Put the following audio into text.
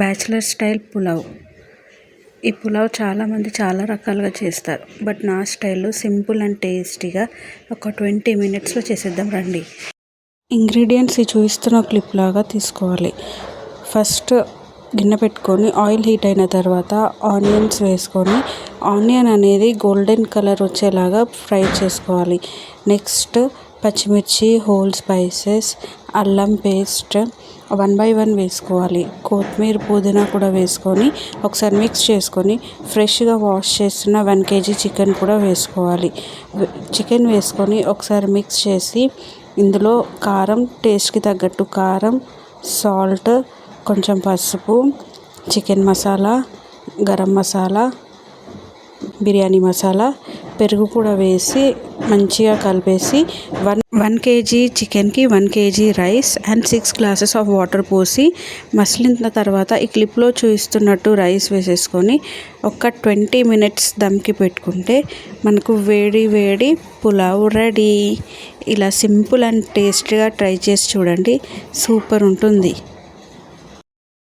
Bachelor style pulao. ఈ పులావ్ చాలామంది చాలా రకాలుగా చేస్తారు. బట్ నా స్టైల్లో సింపుల్ అండ్ టేస్టీగా ఒక 20 మినిట్స్లో చేసేద్దాం రండి. ఇంగ్రీడియంట్స్ ఈ చూపిస్తున్న క్లిప్ లాగా తీసుకోవాలి. ఫస్ట్ గిన్నె పెట్టుకొని ఆయిల్ హీట్ అయిన తర్వాత ఆనియన్స్ వేసుకొని ఆనియన్ అనేది గోల్డెన్ కలర్ వచ్చేలాగా ఫ్రై చేసుకోవాలి. నెక్స్ట్ పచ్చిమిర్చి, హోల్ స్పైసెస్, అల్లం పేస్ట్ 1 by 1 వేసుకోవాలి. కొత్తిమీర, పుదీనా కూడా వేసుకొని ఒకసారి మిక్స్ చేసుకొని ఫ్రెష్గా వాష్ చేసిన 1 kg చికెన్ కూడా వేసుకోవాలి. చికెన్ వేసుకొని ఒకసారి మిక్స్ చేసి ఇందులో కారం, టేస్ట్కి తగ్గట్టు కారం, సాల్ట్, కొంచెం పసుపు, చికెన్ మసాలా, గరం మసాలా, బిర్యానీ మసాలా, పెరుగు కూడా వేసి మంచిగా కలిపేసి 1 kg చికెన్కి 1 kg rice and 6 glasses of water పోసి మసిలిన తర్వాత ఈ క్లిప్లో చూపిస్తున్నట్టు రైస్ వేసేసుకొని ఒక 20 మినిట్స్ దమ్కి పెట్టుకుంటే మనకు వేడి వేడి పులావ్ రెడీ. ఇలా సింపుల్ అండ్ టేస్టీగా ట్రై చేసి చూడండి, సూపర్ ఉంటుంది.